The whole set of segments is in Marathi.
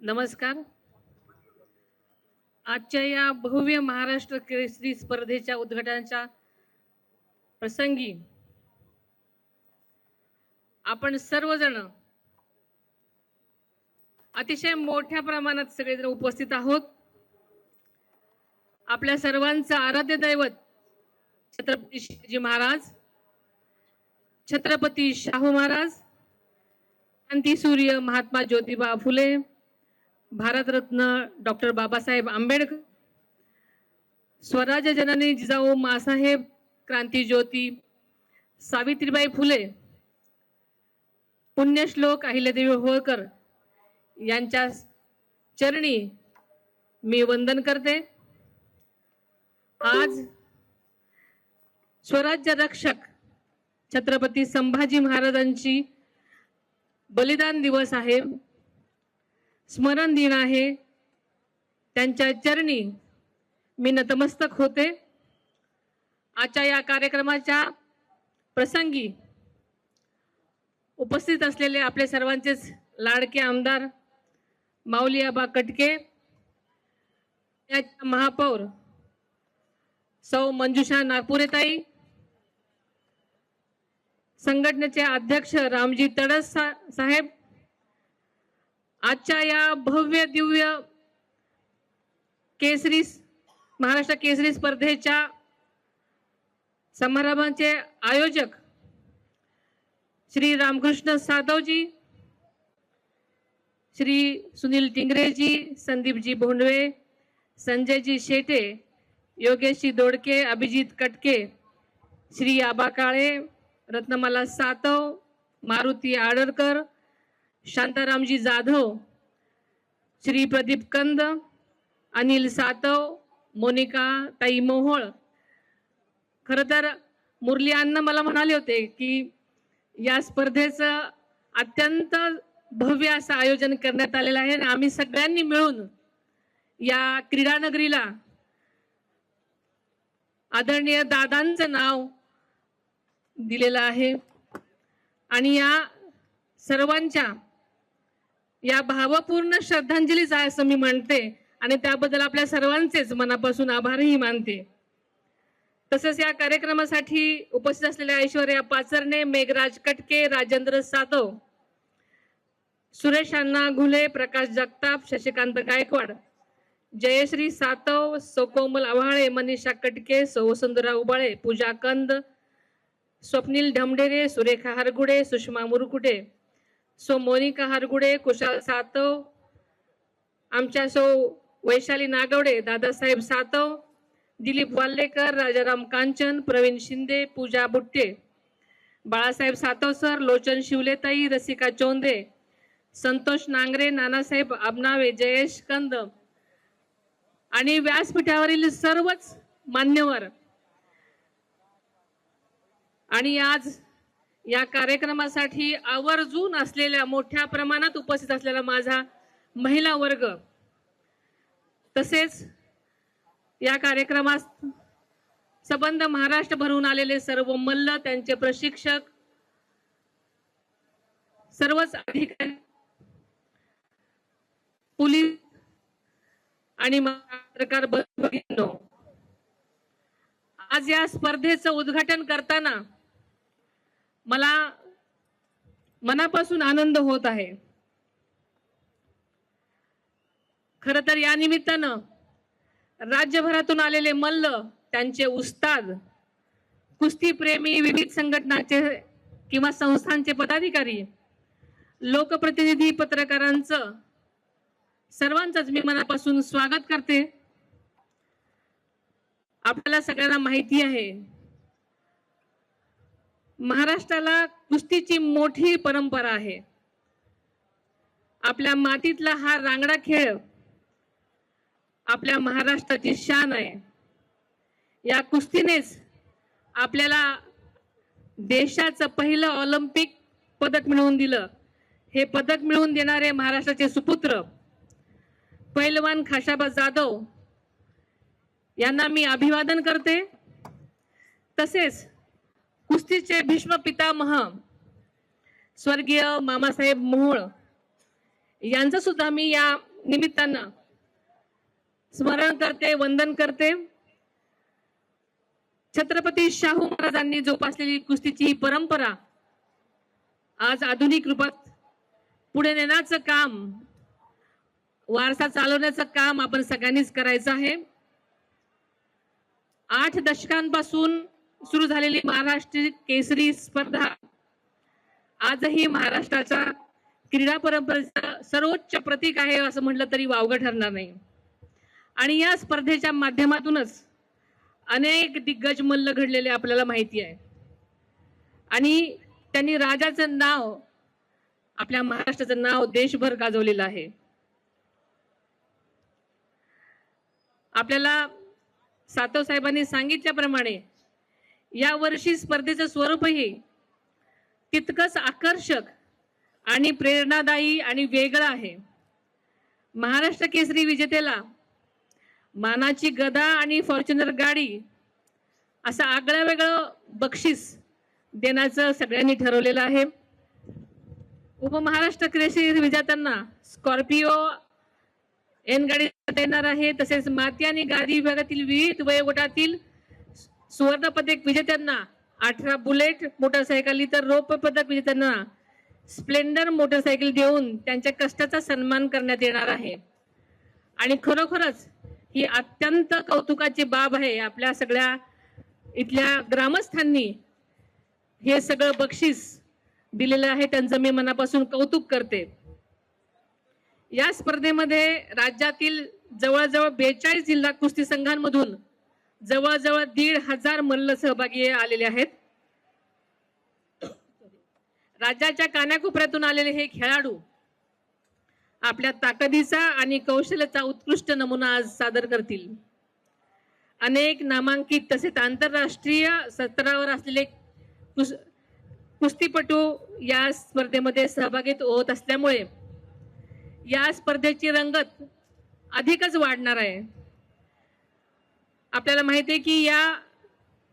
नमस्कार. आजच्या या भव्य महाराष्ट्र केसरी स्पर्धेच्या उद्घाटनाच्या प्रसंगी आपण सर्वजण अतिशय मोठ्या प्रमाणात सगळेजण उपस्थित आहोत. आपल्या सर्वांचं आराध्य दैवत छत्रपती शिवाजी महाराज, छत्रपती शाहू महाराज, क्रांतीसूर्य महात्मा ज्योतिबा फुले, भारतरत्न डॉक्टर बाबासाहेब आंबेडकर, स्वराज्य जननी जिजाऊ माँसाहेब क्रांतीज्योती सावित्रीबाई फुले, पुण्यश्लोक अहिल्यादेवी होळकर यांच्या चरणी मी वंदन करते. आज स्वराज्य रक्षक छत्रपती संभाजी महाराजांची बलिदान दिवस आहे, स्मरण दिन आहे. त्यांच्या चरणी मी नतमस्तक होते. आजच्या या कार्यक्रमाच्या प्रसंगी उपस्थित असलेले आपले सर्वांचेच लाडके आमदार माऊली आबा कटके, महापौर सौ मंजुषा नागपुरेताई, संघटनेचे अध्यक्ष रामजी तडस साहेब, आजच्या या भव्य दिव्य केसरी महाराष्ट्र केसरी स्पर्धेच्या समारंभाचे आयोजक श्री रामकृष्ण सातवजी, श्री सुनील टिंगरेजी, संदीपजी भोंडवे, संजयजी शेटे, योगेशजी दोडके, अभिजित कटके, श्री आबा काळे, रत्नमाला सातव, मारुती आडरकर, शांतारामजी जाधव, श्री प्रदीप कंद, अनिल सातव, मोनिका ताई मोहोळ. खरं तर मुरली अण्णा मला म्हणाले होते की या स्पर्धेचं अत्यंत भव्य असं आयोजन करण्यात आलेलं आहे आणि आम्ही सगळ्यांनी मिळून या क्रीडा नगरीला आदरणीय दादांचं नाव दिलेलं आहे आणि या सर्वांच्या या भावपूर्ण श्रद्धांजलीच आहे असं मी म्हणते आणि त्याबद्दल आपल्या सर्वांचेच मनापासून आभारही मानते. तसेच या कार्यक्रमासाठी उपस्थित असलेल्या ऐश्वर्या पाचरणे, मेघराज कटके, राजेंद्र सातव, सुरेश अण्णा घुले, प्रकाश जगताप, शशिकांत गायकवाड, जयश्री सातव, सौकोमल आव्हाळे, मनीषा कटके, वसुंधरा उबाळे, पूजा कंद, स्वप्नील ढमढेरे, सुरेखा हरगुडे, सुषमा मुरकुटे, सो मोनिका हरगुडे, कुशाल सातव, आमच्या सौ वैशाली नागवडे, दादासाहेब सातव, दिलीप वाल्लेकर, राजाराम कांचन, प्रवीण शिंदे, पूजा बुट्टे, बाळासाहेब सातव सर, लोचन शिवलेताई, रसिका चोंदे, संतोष नांगरे, नानासाहेब आबनावे, जयेश कंद आणि व्यासपीठावरील सर्वच मान्यवर आणि आज या कार्यक्रमासाठी आवर्जून असलेल्या मोठ्या प्रमाणात उपस्थित असलेला माझा महिला वर्ग, तसेच या कार्यक्रमास संबंध महाराष्ट्र भरून आलेले सर्व मल्ल, त्यांचे प्रशिक्षक, सर्वच अधिकारी, पोलीस आणि पत्रकार बंधूंनो, आज या स्पर्धेचं उद्घाटन करताना मला मनापासून आनंद होत आहे. खरं तर या निमित्तानं राज्यभरातून आलेले मल्ल, त्यांचे उस्ताद, कुस्ती प्रेमी, विविध संघटनांचे किंवा संस्थांचे पदाधिकारी, लोकप्रतिनिधी, पत्रकारांचं सर्वांचंच मी मनापासून स्वागत करते. आपल्याला सगळ्यांना माहिती आहे महाराष्ट्राला कुस्तीची मोठी परंपरा आहे. आपल्या मातीतला हा रांगडा खेळ आपल्या महाराष्ट्राची शान आहे. या कुस्तीनेच आपल्याला देशाचं पहिलं ऑलिम्पिक पदक मिळवून दिलं. हे पदक मिळवून देणारे महाराष्ट्राचे सुपुत्र पैलवान खाशाबा जाधव यांना मी अभिवादन करते. तसेच कुस्तीचे भीष्म पितामह स्वर्गीय मामासाहेब मोहोळ यांचं सुद्धा मी या निमित्तानं स्मरण करते, वंदन करते. छत्रपती शाहू महाराजांनी जोपासलेली कुस्तीची ही परंपरा आज आधुनिक रूपात पुढे नेण्याचं काम, वारसा चालवण्याचं काम आपण सगळ्यांनीच करायचं आहे. 8 दशकांपासून सुरू झालेली महाराष्ट्र केसरी स्पर्धा आजही महाराष्ट्राच्या क्रीडा परंपरेचं सर्वोच्च प्रतीक आहे असं म्हटलं तरी वावगं ठरणार नाही. आणि या स्पर्धेच्या माध्यमातूनच अनेक दिग्गज मल्ल घडलेले आपल्याला माहिती आहे. आणि त्यांनी राजाचं नाव, आपल्या महाराष्ट्राचं नाव देशभर गाजवलेलं आहे. आपल्याला सातव साहेबांनी सांगितल्याप्रमाणे या वर्षी स्पर्धेचं स्वरूपही तितकंच आकर्षक आणि प्रेरणादायी आणि वेगळं आहे. महाराष्ट्र केसरी विजेतेला मानाची गदा आणि फॉर्च्युनर गाडी असं आगळं वेगळं बक्षीस देण्याचं सगळ्यांनी ठरवलेलं आहे. उपमहाराष्ट्र केसरी विजेत्यांना स्कॉर्पिओ एन गाडी देणार आहे. तसेच माती आणि गादी विभागातील विविध वयोगटातील सुवर्ण पदक विजेत्यांना 18 बुलेट मोटरसायकली, तर रौप्य पदक विजेत्यांना स्प्लेंडर मोटरसायकल देऊन त्यांच्या कष्टाचा सन्मान करण्यात येणार आहे. आणि खरोखरच ही अत्यंत कौतुकाची बाब आहे. आपल्या सगळ्या इथल्या ग्रामस्थांनी हे सगळं बक्षीस दिलेलं आहे, त्यांचं मी मनापासून कौतुक करते. या स्पर्धेमध्ये राज्यातील जवळजवळ 42 जिल्हा कुस्ती संघांमधून जवळजवळ 1,500 मल्ल सहभागी आलेले आहेत. राज्याच्या कानाकोपऱ्यातून आलेले हे खेळाडू आपल्या ताकदीचा आणि कौशल्याचा उत्कृष्ट नमुना आज सादर करतील. अनेक नामांकित तसेच आंतरराष्ट्रीय स्तरावर असलेले कुस्तीपटू या स्पर्धेमध्ये सहभागी होत असल्यामुळे या स्पर्धेची रंगत अधिकच वाढणार आहे. आपल्याला माहिती आहे की या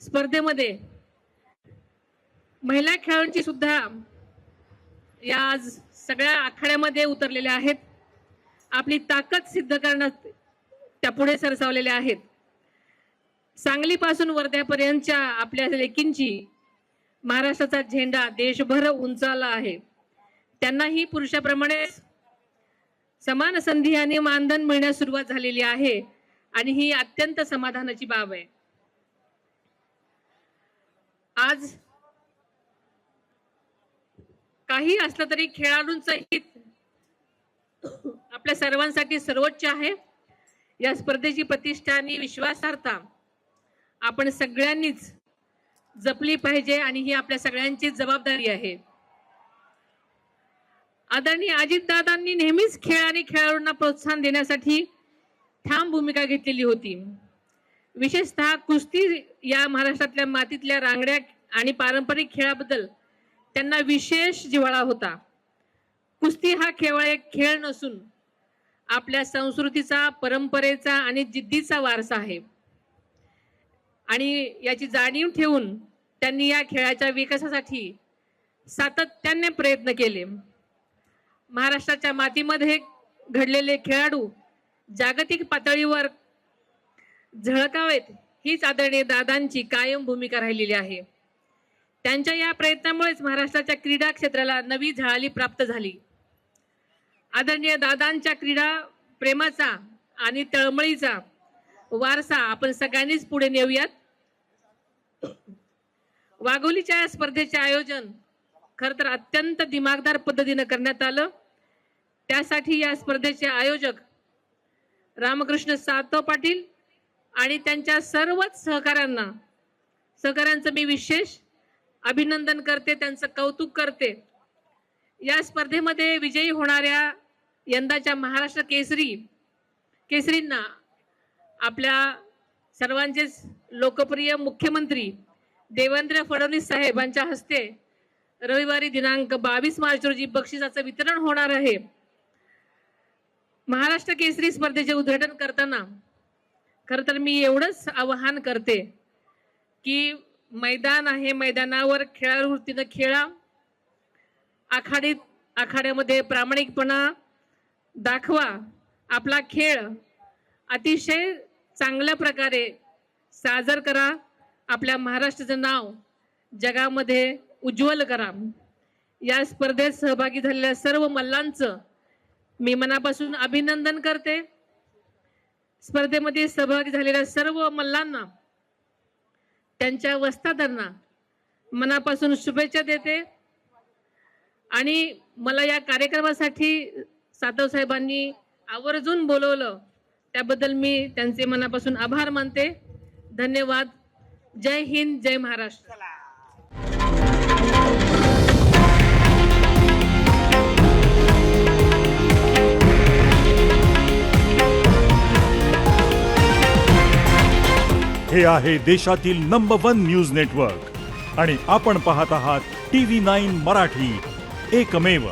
स्पर्धेमध्ये महिला खेळाडूंची सुद्धा या आज सगळ्या आखाड्यामध्ये उतरलेल्या आहेत. आपली ताकद सिद्ध करण्यात त्या पुढे सरसावलेल्या आहेत. सांगलीपासून वर्ध्यापर्यंतच्या आपल्या लेकींची महाराष्ट्राचा झेंडा देशभर उंचावला आहे. त्यांनाही पुरुषाप्रमाणे समान संधी आणि मानधन मिळण्यास सुरुवात झालेली आहे आणि ही अत्यंत समाधानाची बाब आहे. आज काही असलं तरी खेळाडूंचं हित आपल्या सर्वांसाठी सर्वोच्च आहे. या स्पर्धेची प्रतिष्ठा आणि विश्वासार्हता आपण सगळ्यांनीच जपली पाहिजे आणि ही आपल्या सगळ्यांची जबाबदारी आहे. आदरणीय अजितदादांनी नेहमीच खेळ आणि खेळाडूंना प्रोत्साहन देण्यासाठी ठाम भूमिका घेतलेली होती. विशेषतः कुस्ती या महाराष्ट्रातल्या मातीतल्या रांगड्या आणि पारंपरिक खेळाबद्दल त्यांना विशेष जिव्हाळा होता. कुस्ती हा केवळ एक खेळ नसून आपल्या संस्कृतीचा, परंपरेचा आणि जिद्दीचा वारसा आहे आणि याची जाणीव ठेवून त्यांनी या खेळाच्या विकासासाठी सातत्याने प्रयत्न केले. महाराष्ट्राच्या मातीमध्ये घडलेले खेळाडू जागतिक पातळीवर झळकावेत हीच आदरणीय दादांची कायम भूमिका राहिलेली आहे. त्यांच्या या प्रयत्नामुळेच महाराष्ट्राच्या क्रीडा क्षेत्राला नवी झळाळी प्राप्त झाली. आदरणीय दादांच्या क्रीडा प्रेमाचा आणि तळमळीचा वारसा आपण सगळ्यांनीच पुढे नेऊयात. वाघोलीच्या या स्पर्धेचे आयोजन खर तर अत्यंत दिमागदार पद्धतीने करण्यात आलं. त्यासाठी या स्पर्धेचे आयोजक रामकृष्ण सातव पाटील आणि त्यांच्या सर्वच सहकाऱ्यांचं मी विशेष अभिनंदन करते, त्यांचं कौतुक करते. या स्पर्धेमध्ये विजयी होणाऱ्या यंदाच्या महाराष्ट्र केसरींना आपल्या सर्वांचेच लोकप्रिय मुख्यमंत्री देवेंद्र फडणवीस साहेबांच्या हस्ते रविवारी दिनांक 22 मार्च रोजी बक्षिसाचं वितरण होणार आहे. महाराष्ट्र केसरी स्पर्धेचे उद्घाटन करताना खरं तर मी एवढंच आवाहन करते की मैदान आहे, मैदानावर खेळाडू वृत्तीनं खेळा, आखाड्यामध्ये प्रामाणिकपणा दाखवा आपला खेळ अतिशय चांगल्या प्रकारे साजर करा. आपल्या महाराष्ट्राचं नाव जगामध्ये उज्ज्वल करा. या स्पर्धेत सहभागी झालेल्या सर्व मल्लांचं मी मनापासून अभिनंदन करते. स्पर्धेमध्ये सहभागी झालेल्या सर्व मल्लांना, त्यांच्या वस्तादारांना मनापासून शुभेच्छा देते. आणि मला या कार्यक्रमासाठी सातव साहेबांनी आवर्जून बोलवलं त्याबद्दल मी त्यांचे मनापासून आभार मानते. धन्यवाद. जय हिंद, जय महाराष्ट्र. हे आहे देशातील नंबर 1 न्यूज नेटवर्क आणि आपण पाहत आहात TV9 मराठी, एकमेव.